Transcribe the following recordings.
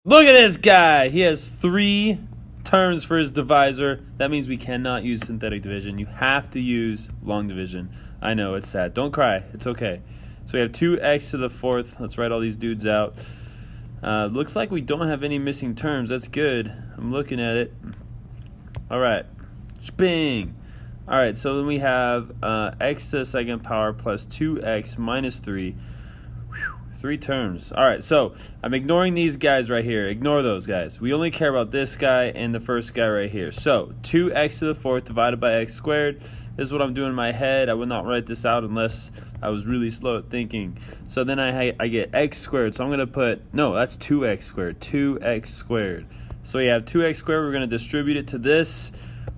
Look at this guy. He has 3 terms for his divisor. That means we cannot use synthetic division. You have to use long division. I know, it's sad. Don't cry. It's okay. So we have 2x to the 4th. Let's write all these dudes out. Looks like we don't have any missing terms. That's good. I'm looking at it. All right. Bing. All right, so then we have x to the 2nd power plus 2x minus 3. 3 terms. All right, so I'm ignoring these guys right here. Ignore those guys. We only care about this guy and the first guy right here. So 2x to the 4th divided by x squared. This is what I'm doing in my head. I would not write this out unless I was really slow at thinking. So then I get x squared. So I'm going to put, no, that's 2x squared. 2x squared. So we have 2x squared. We're going to distribute it to this.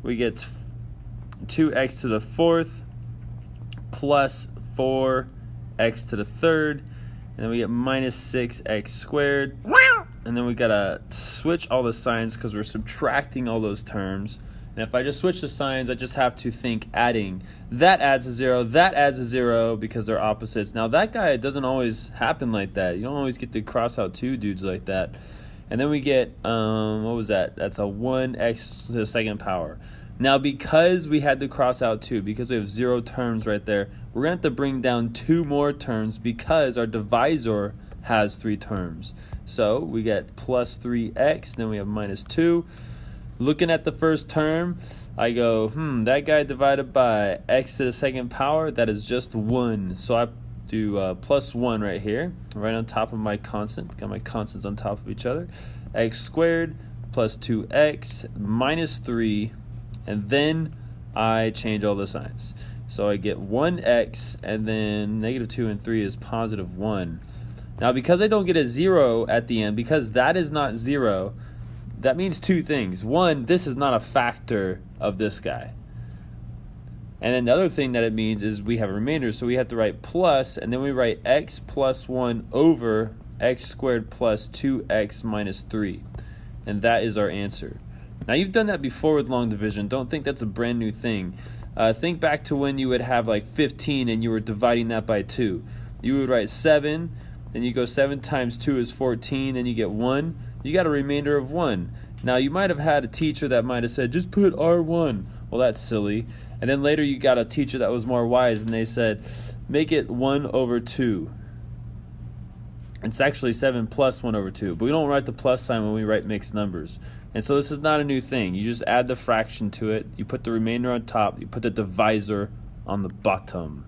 We get 2x to the 4th plus 4x to the 3rd. And then we get minus 6x squared. And then we gotta switch all the signs because we're subtracting all those terms. And if I just switch the signs, I just have to think adding. That adds a 0, that adds a 0 because they're opposites. Now that guy, it doesn't always happen like that. You don't always get to cross out 2 dudes like that. And then we get, what was that? That's a 1x to the 2nd power. Now, because we had to cross out 2, because we have 0 terms right there, we're going to have to bring down 2 more terms because our divisor has 3 terms. So we get plus 3x, then we have minus 2. Looking at the first term, I go, that guy divided by x to the 2nd power, that is just 1. So I do plus 1 right here, right on top of my constant. Got my constants on top of each other. X squared plus 2x minus 3. And then I change all the signs. So I get 1x, and then negative 2 and 3 is positive 1. Now, because I don't get a 0 at the end, because that is not 0, that means 2 things. 1, this is not a factor of this guy. And then the other thing that it means is we have a remainder, so we have to write plus, and then we write x plus 1 over x squared plus 2x minus 3. And that is our answer. Now, you've done that before with long division. Don't think that's a brand new thing. Think back to when you would have like 15 and you were dividing that by 2. You would write 7, then you go 7 times 2 is 14, then you get 1. You got a remainder of 1. Now, you might have had a teacher that might have said, just put R1. Well, that's silly. And then later you got a teacher that was more wise and they said, make it 1 over 2. It's actually 7 plus 1 over 2, but we don't write the plus sign when we write mixed numbers. And so this is not a new thing. You just add the fraction to it, you put the remainder on top, you put the divisor on the bottom.